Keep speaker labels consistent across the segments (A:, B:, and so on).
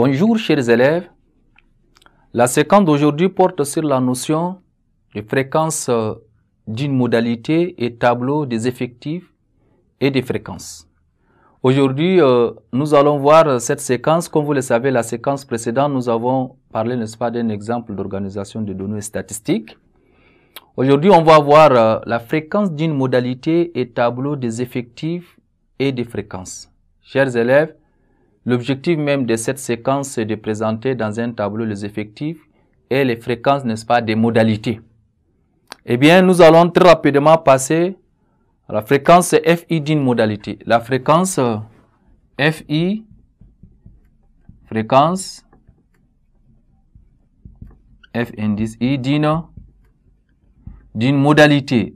A: Bonjour chers élèves, la séquence d'aujourd'hui porte sur la notion de fréquence d'une modalité et tableau des effectifs et des fréquences. Aujourd'hui, nous allons voir cette séquence. Comme vous le savez, la séquence précédente, nous avons parlé, n'est-ce pas, d'un exemple d'organisation de données statistiques. Aujourd'hui, on va voir la fréquence d'une modalité et tableau des effectifs et des fréquences. Chers élèves, l'objectif même de cette séquence, c'est de présenter dans un tableau les effectifs et les fréquences, n'est-ce pas, des modalités. Eh bien, nous allons très rapidement passer à la fréquence FI d'une modalité. La fréquence FI, fréquence F indice I d'une modalité.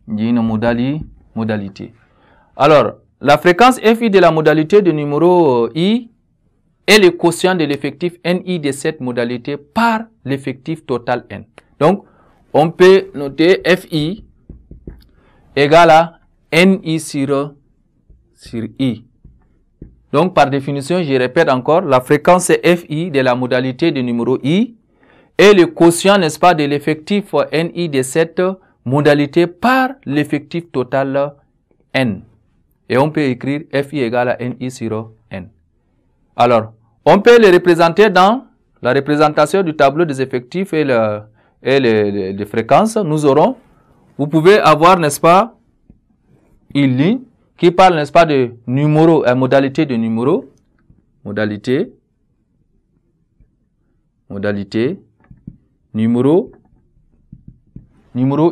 A: D'une modalité. Alors, la fréquence FI de la modalité de numéro I est le quotient de l'effectif NI de cette modalité par l'effectif total N. Donc, on peut noter FI égale à NI sur I. Donc, par définition, je répète encore, la fréquence FI de la modalité de numéro I est le quotient, n'est-ce pas, de l'effectif NI de cette modalité par l'effectif total N. Et on peut écrire FI égale à NI sur N. Alors, on peut le représenter dans la représentation du tableau des effectifs et les fréquences. Nous aurons, vous pouvez avoir, n'est-ce pas, une ligne qui parle, n'est-ce pas, de numéro, modalité de numéro, modalité, numéro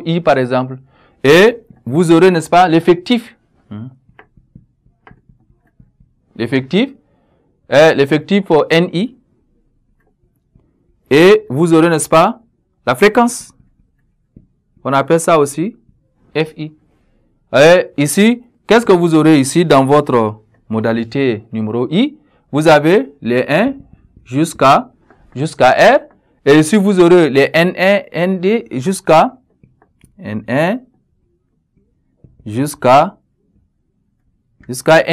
A: I par exemple. Et vous aurez, n'est-ce pas, l'effectif. L'effectif pour NI. Et vous aurez, n'est-ce pas, la fréquence. On appelle ça aussi FI. Et ici, qu'est-ce que vous aurez ici dans votre modalité numéro I? Vous avez les 1 jusqu'à R. Et ici, vous aurez les N1, ND jusqu'à N1 jusqu'à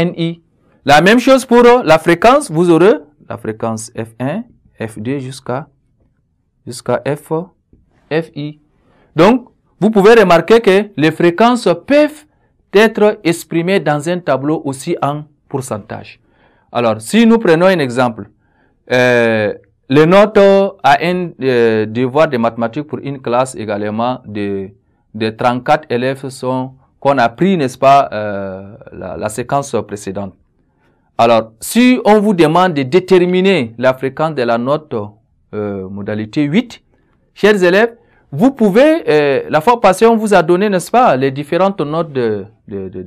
A: NI. La même chose pour la fréquence, vous aurez la fréquence F1, F2 jusqu'à FI. Donc, vous pouvez remarquer que les fréquences peuvent être exprimées dans un tableau aussi en pourcentage. Alors, si nous prenons un exemple, les notes à un devoir de mathématiques pour une classe également de 34 élèves sont qu'on a pris, n'est-ce pas, la séquence précédente. Alors, si on vous demande de déterminer la fréquence de la note modalité 8, chers élèves, vous pouvez, la fois passée, on vous a donné, n'est-ce pas, les différentes notes de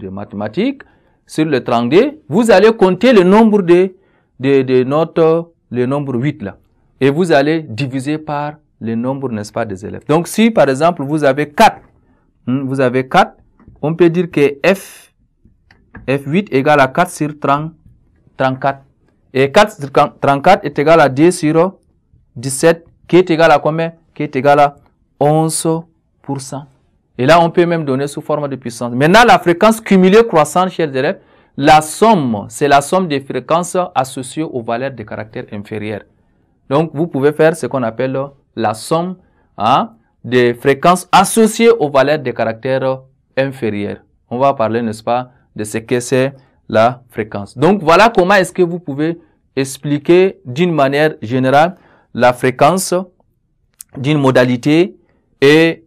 A: mathématiques sur le triangle. Vous allez compter le nombre de notes, le nombre 8 là. Et vous allez diviser par le nombre, n'est-ce pas, des élèves. Donc, si par exemple, vous avez 4, on peut dire que F8 égale à 4 sur 34. Et 4 sur 34 est égal à 2 sur 17, qui est égal à combien? Qui est égal à 11%. Et là, on peut même donner sous forme de puissance. Maintenant, la fréquence cumulée croissante, chers élèves, la somme, c'est la somme des fréquences associées aux valeurs de caractère inférieurs. Donc, vous pouvez faire ce qu'on appelle la somme des fréquences associées aux valeurs de caractère inférieurs. On va parler, n'est-ce pas, de ce que c'est la fréquence. Donc, voilà comment est-ce que vous pouvez expliquer d'une manière générale la fréquence d'une modalité et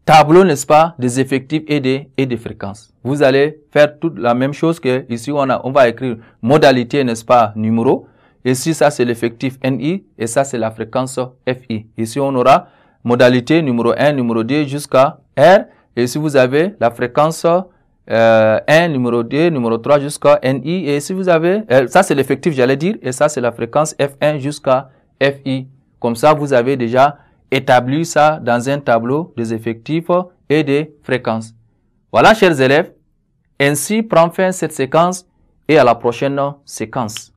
A: tableau, n'est-ce pas, des effectifs et des fréquences. Vous allez faire toute la même chose que ici, on va écrire modalité, n'est-ce pas, numéro. Ici, ça, c'est l'effectif NI et ça, c'est la fréquence FI. Ici, on aura modalité numéro 1, numéro 2 jusqu'à R. Et ici, vous avez la fréquence 1, numéro 2, numéro 3 jusqu'à NI. Et ici, vous avez, ça, c'est l'effectif, j'allais dire, et ça, c'est la fréquence F1 jusqu'à FI. Comme ça, vous avez déjà établi ça dans un tableau des effectifs et des fréquences. Voilà, chers élèves. Ainsi prend fin cette séquence et à la prochaine séquence.